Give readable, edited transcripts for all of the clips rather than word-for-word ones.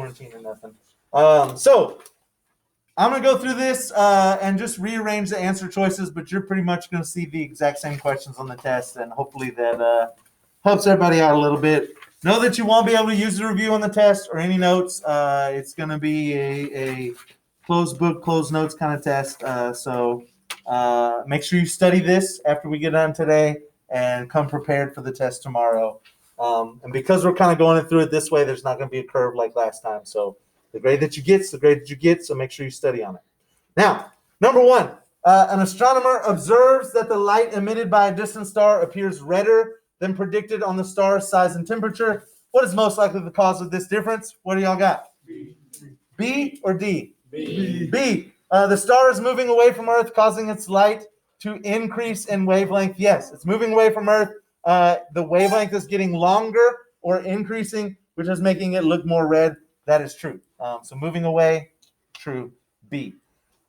quarantine or nothing. So I'm going to go through this and just rearrange the answer choices, but you're pretty much going to see the exact same questions on the test, and hopefully that helps everybody out a little bit. Know that you won't be able to use the review on the test or any notes. It's going to be a closed book, closed notes kind of test. So make sure you study this after we get done today and come prepared for the test tomorrow. And because we're kind of going through it this way, there's not going to be a curve like last time. So the grade that you get is the grade that you get, so make sure you study on it. Now, number one, an astronomer observes that the light emitted by a distant star appears redder than predicted on the star's size and temperature. What is most likely the cause of this difference? What do y'all got? B or D? B. The star is moving away from Earth, causing its light to increase in wavelength. Yes, it's moving away from Earth. The wavelength is getting longer or increasing, which is making it look more red. That is true. So moving away, true. B.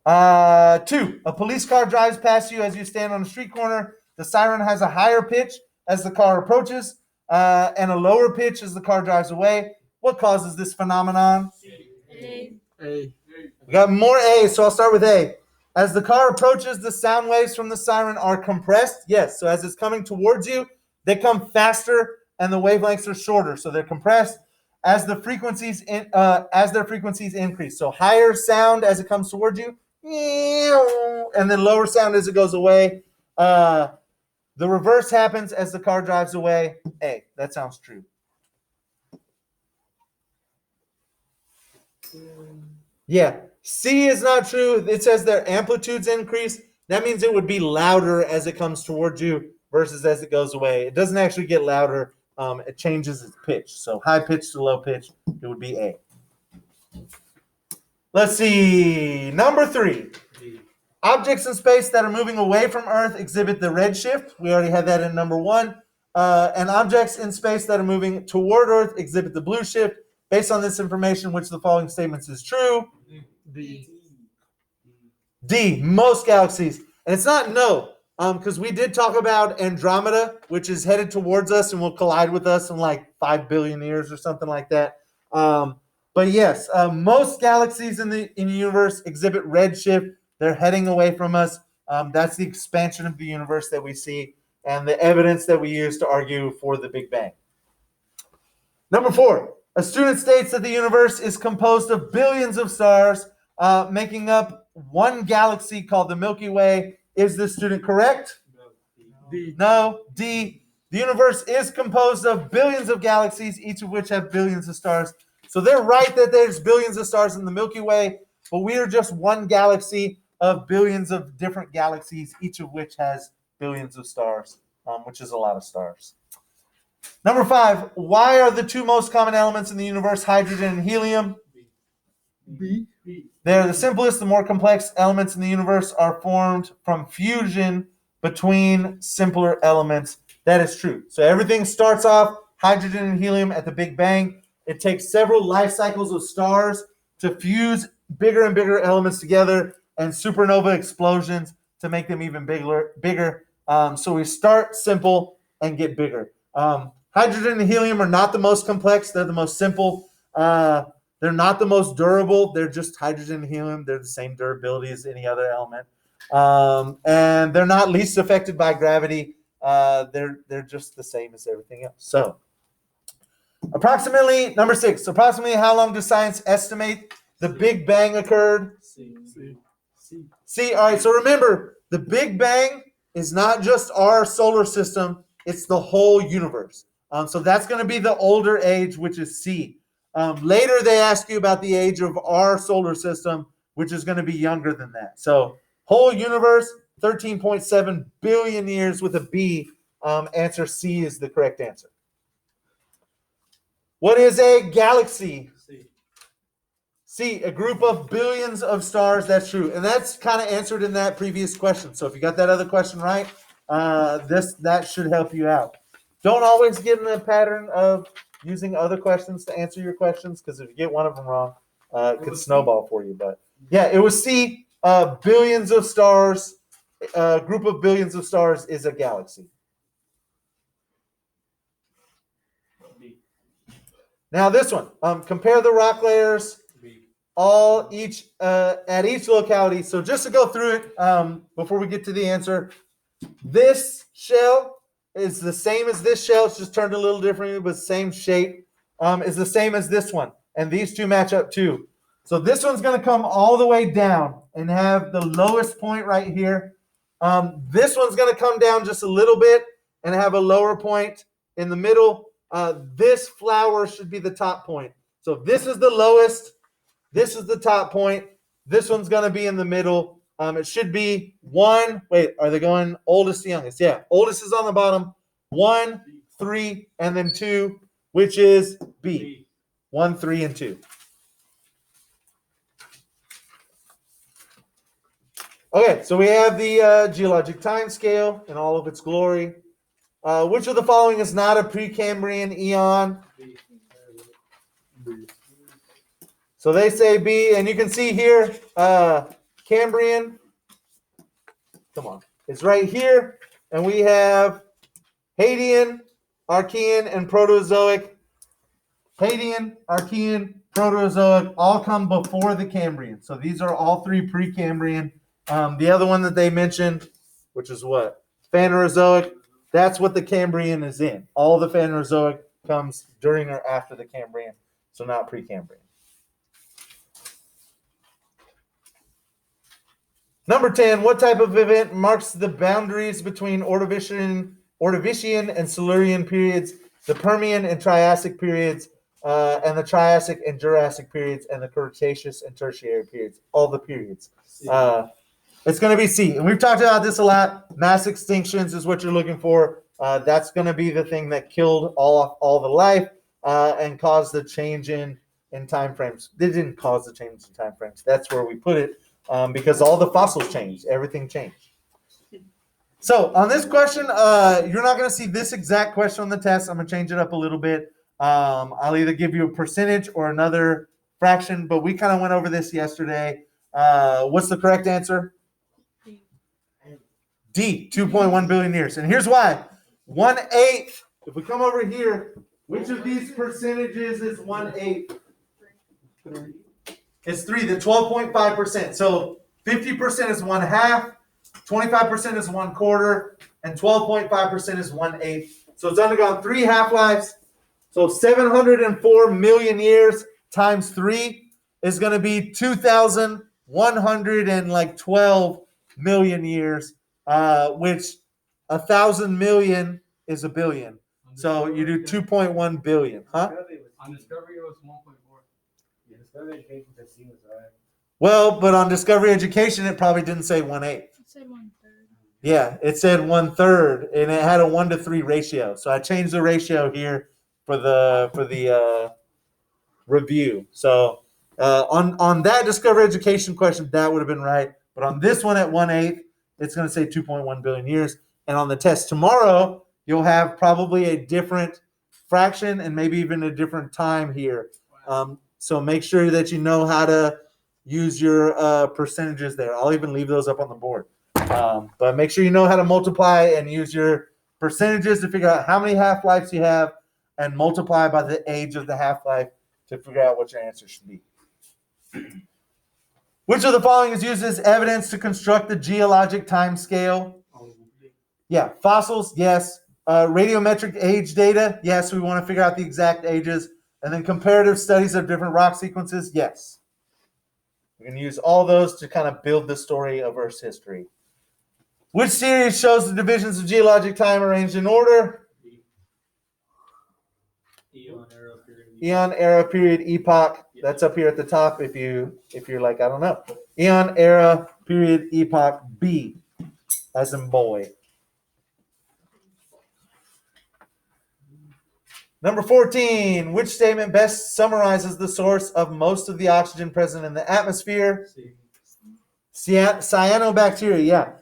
2. A police car drives past you as you stand on a street corner. The siren has a higher pitch as the car approaches and a lower pitch as the car drives away. What causes this phenomenon? A. We got more A's, so I'll start with A. As the car approaches, the sound waves from the siren are compressed. Yes, so as it's coming towards you, they come faster and the wavelengths are shorter, so they're compressed as the frequencies their frequencies increase. So higher sound as it comes towards you, and then lower sound as it goes away. The reverse happens as the car drives away. A. That sounds true. Yeah. C is not true. It says their amplitudes increase. That means it would be louder as it comes towards you versus as it goes away. It doesn't actually get louder. It changes its pitch. So high pitch to low pitch, it would be A. Let's see. Number 3. Objects in space that are moving away from Earth exhibit the red shift. We already had that in number 1. And objects in space that are moving toward Earth exhibit the blue shift. Based on this information, which of the following statements is true? D. Most galaxies. And it's not no, because we did talk about Andromeda, which is headed towards us and will collide with us in like 5 billion years or something like that. But yes, most galaxies in the universe exhibit red shift. They're heading away from us. That's the expansion of the universe that we see and the evidence that we use to argue for the Big Bang. Number 4, a student states that the universe is composed of billions of stars, making up one galaxy called the Milky Way. Is this student correct? D. No. D. The universe is composed of billions of galaxies, each of which have billions of stars. So they're right that there's billions of stars in the Milky Way, but we are just one galaxy of billions of different galaxies, each of which has billions of stars, which is a lot of stars. Number 5, why are the 2 most common elements in the universe hydrogen and helium? B. They're the simplest. The more complex elements in the universe are formed from fusion between simpler elements. That is true. So everything starts off hydrogen and helium at the Big Bang. It takes several life cycles of stars to fuse bigger and bigger elements together and supernova explosions to make them even bigger. So we start simple and get bigger. Hydrogen and helium are not the most complex. They're the most simple. They're not the most durable. They're just hydrogen and helium. They're the same durability as any other element. And they're not least affected by gravity. They're just the same as everything else. So approximately, number 6, approximately how long does science estimate the Big Bang occurred? C. All right, so remember, the Big Bang is not just our solar system. It's the whole universe. So that's going to be the older age, which is C. Later, they ask you about the age of our solar system, which is going to be younger than that. So whole universe, 13.7 billion years with a B. Answer C is the correct answer. What is a galaxy? C, a group of billions of stars. That's true. And that's kind of answered in that previous question. So if you got that other question right, that should help you out. Don't always get in the pattern of using other questions to answer your questions, because if you get one of them wrong, it could snowball for you. But yeah, it was C. Billions of stars. A group of billions of stars is a galaxy. Now this one, compare the rock layers at each locality. So just to go through it before we get to the answer, this shell is the same as this shell. It's just turned a little differently, but same shape. Is the same as this one, and these two match up too. So this one's going to come all the way down and have the lowest point right here. This one's going to come down just a little bit and have a lower point in the middle. This flower should be the top point. So this is the lowest. This is the top point. This one's going to be in the middle. It should be 1. Wait, are they going oldest to youngest? Yeah, oldest is on the bottom. 1, 3, and then 2, which is B. 1, 3, and 2. Okay, so we have the geologic time scale in all of its glory. Which of the following is not a Precambrian eon? So they say B, and you can see here, Cambrian, come on, it's right here, and we have Hadean, Archean, and Proterozoic. Hadean, Archean, Proterozoic all come before the Cambrian. So these are all 3 Precambrian. The other one that they mentioned, which is what? Phanerozoic, that's what the Cambrian is in. All the Phanerozoic comes during or after the Cambrian, so not Precambrian. Number 10, what type of event marks the boundaries between Ordovician and Silurian periods, the Permian and Triassic periods, and the Triassic and Jurassic periods, and the Cretaceous and Tertiary periods, all the periods. It's going to be C. And we've talked about this a lot. Mass extinctions is what you're looking for. That's going to be the thing that killed all the life and caused the change in time frames. They didn't cause the change in time frames. That's where we put it. Because all the fossils changed. Everything changed. So on this question, you're not going to see this exact question on the test. I'm going to change it up a little bit. I'll either give you a percentage or another fraction, but we kind of went over this yesterday. What's the correct answer? D, 2.1 billion years. And here's why. 1/8, if we come over here, which of these percentages is 1/8? It's 3, the 12.5%. So 50% is 1/2, 25% is 1/4, and 12.5% is 1/8. So it's undergone 3 half-lives. So 704 million years times 3 is going to be 2,112 million years, which 1,000 million is a billion. So you do 2.1 billion, huh? On Discovery, it was 1.4. Discovery Education just seems right. Well, but on Discovery Education, it probably didn't say 1/8. It said 1/3. Yeah, it said 1/3, and it had a 1-to-3 ratio. So I changed the ratio here for the review. So on that Discovery Education question, that would have been right. But on this one at 1/8, it's going to say 2.1 billion years. And on the test tomorrow, you'll have probably a different fraction and maybe even a different time here. So make sure that you know how to use your percentages there. I'll even leave those up on the board. But make sure you know how to multiply and use your percentages to figure out how many half-lives you have and multiply by the age of the half-life to figure out what your answer should be. Which of the following is used as evidence to construct the geologic time scale? Yeah, fossils, yes. Radiometric age data, yes, we want to figure out the exact ages. And then comparative studies of different rock sequences, yes. We can use all those to kind of build the story of Earth's history. Which series shows the divisions of geologic time arranged in order? Eon, era, period, epoch. That's up here at the top if you're like, I don't know. Eon, era, period, epoch, B, as in boy. Number 14, which statement best summarizes the source of most of the oxygen present in the atmosphere? Cyanobacteria, yeah.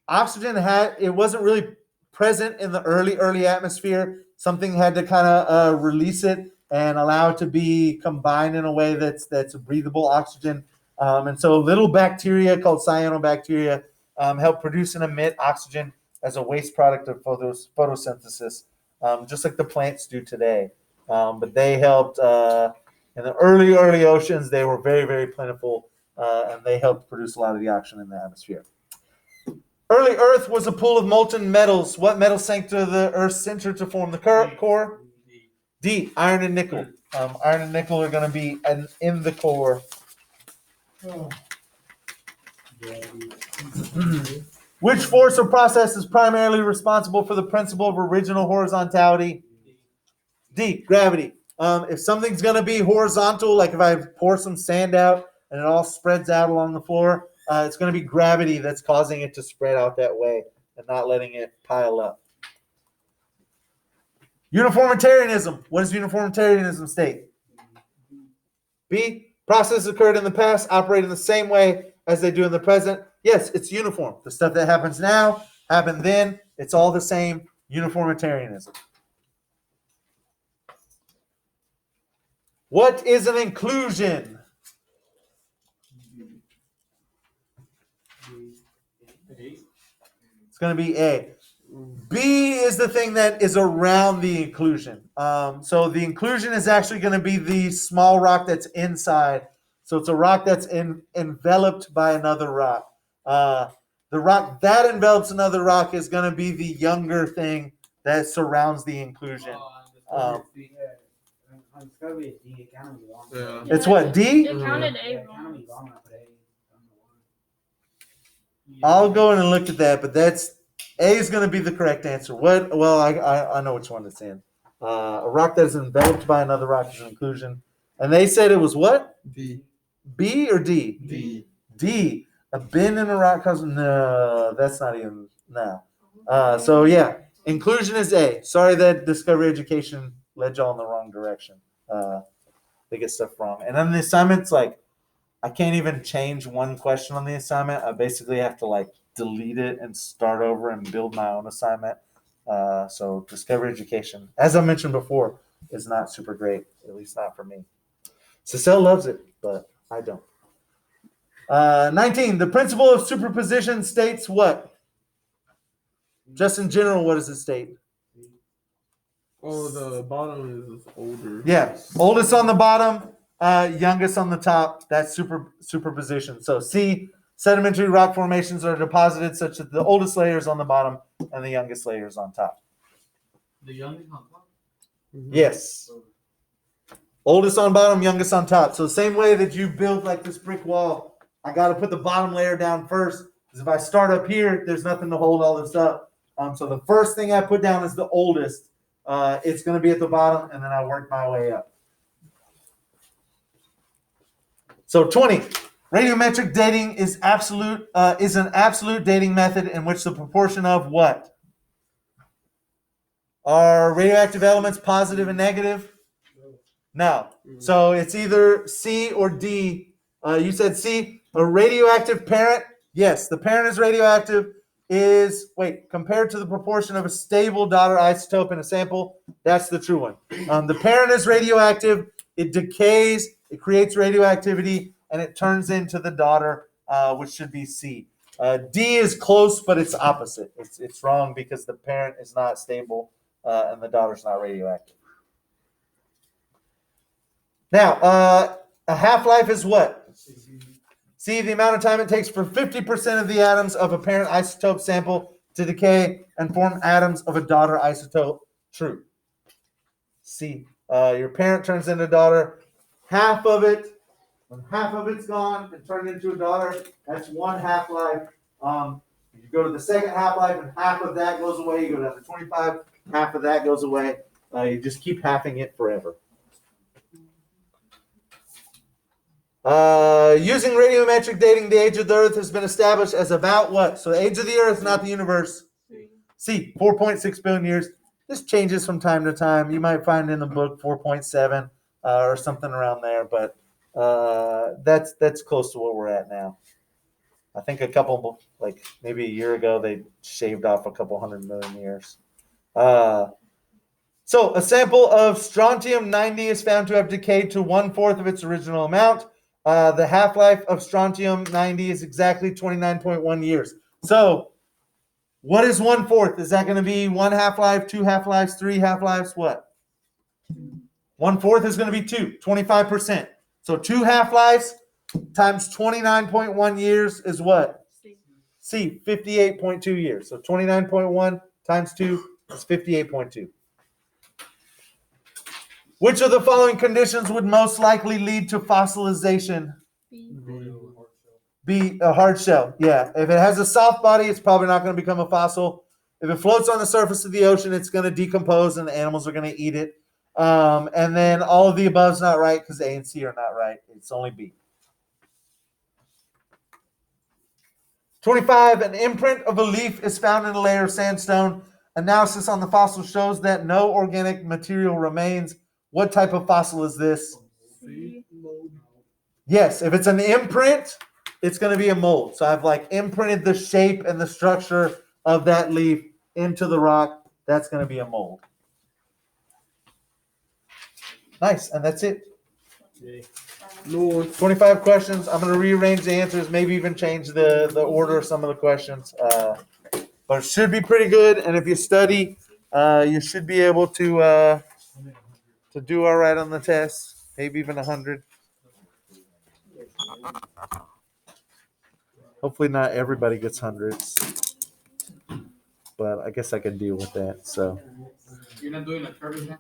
Oxygen it wasn't really present in the early atmosphere. Something had to kind of release it and allow it to be combined in a way that's breathable oxygen. And so little bacteria called cyanobacteria help produce and emit oxygen as a waste product of photosynthesis. Just like the plants do today. But they helped in the early oceans. They were very, very plentiful, and they helped produce a lot of the oxygen in the atmosphere. Early Earth was a pool of molten metals. What metal sank to the Earth's center to form the core? D. Iron and nickel. Iron and nickel are going to be in the core. Which force or process is primarily responsible for the principle of original horizontality? D. Gravity. If something's going to be horizontal, like if I pour some sand out and it all spreads out along the floor, it's going to be gravity that's causing it to spread out that way and not letting it pile up. Uniformitarianism. What does uniformitarianism state? B. Processes occurred in the past operate in the same way as they do in the present. Yes, it's uniform. The stuff that happens now happened then. It's all the same. Uniformitarianism. What is an inclusion? It's going to be A. B is the thing that is around the inclusion. So the inclusion is actually going to be the small rock that's inside. So it's a rock that's enveloped by another rock. The rock that envelops another rock is going to be the younger thing that surrounds the inclusion. It's what, D? It counted A Yeah, wrong. counted wrong, I put A. I'll go in and look at that, but that's A is going to be the correct answer. What? Well, I know which one it's in. A rock that is enveloped by another rock is an inclusion. And they said it was what? D. B or D? D. D. A bend in a rock causes no. That's not even no. So yeah, inclusion is A. Sorry that Discovery Education led y'all in the wrong direction. They get stuff wrong. And on the assignments, like I can't even change one question on the assignment. I basically have to like delete it and start over and build my own assignment. So Discovery Education, as I mentioned before, is not super great, at least not for me. Cecile loves it, but I don't. 19, the principle of superposition states what? Just in general, what does it state? Oh, the bottom is older. Yeah, oldest on the bottom, youngest on the top. That's superposition. So C, sedimentary rock formations are deposited such that the oldest layer is on the bottom and the youngest layer is on top. The youngest on top? Yes. Oldest on bottom, youngest on top. So the same way that you build like this brick wall, I got to put the bottom layer down first. Because if I start up here, there's nothing to hold all this up. So the first thing I put down is the oldest. It's going to be at the bottom, and then I work my way up. So 20. Radiometric dating is an absolute dating method in which the proportion of what? Are radioactive elements positive and negative? No. So it's either C or D. You said C. A radioactive parent? Yes, the parent is radioactive. Compared to the proportion of a stable daughter isotope in a sample, that's the true one. The parent is radioactive. It decays. It creates radioactivity, and it turns into the daughter, which should be C. D is close, but it's opposite. It's wrong because the parent is not stable and the daughter's not radioactive. Now, a half-life is what? C, the amount of time it takes for 50% of the atoms of a parent isotope sample to decay and form atoms of a daughter isotope. True. C, your parent turns into a daughter. Half of it, when half of it's gone and turned into a daughter, that's one half-life. You go to the second half-life and half of that goes away. You go down to 25, half of that goes away. You just keep halving it forever. Using radiometric dating, the age of the Earth has been established as about what? So the age of the Earth, not the universe. C, 4.6 billion years. This changes from time to time. You might find in the book 4.7 or something around there, but that's close to what we're at now. I think maybe a year ago, they shaved off a couple 100 million years. So a sample of strontium-90 is found to have decayed to 1/4 of its original amount. The half-life of strontium-90 is exactly 29.1 years. So what is 1/4? Is that going to be one half-life, two half-lives, three half-lives? What? 1/4 is going to be 2, 25%. So 2 half-lives times 29.1 years is what? C, 58.2 years. So 29.1 times 2 is 58.2. Which of the following conditions would most likely lead to fossilization? B, a hard shell. Yeah. If it has a soft body, it's probably not going to become a fossil. If it floats on the surface of the ocean, it's going to decompose and the animals are going to eat it. And then all of the above is not right because A and C are not right. It's only B. 25. An imprint of a leaf is found in a layer of sandstone. Analysis on the fossil shows that no organic material remains. What type of fossil is this? Yes, if it's an imprint, it's going to be a mold. So I've like imprinted the shape and the structure of that leaf into the rock. That's going to be a mold. Nice, and that's it. No. 25 questions. I'm going to rearrange the answers, maybe even change the order of some of the questions. But it should be pretty good. And if you study, you should be able to do all right on the test, maybe even 100. Hopefully not everybody gets hundreds, but I guess I can deal with that. So You're not doing a curve exam?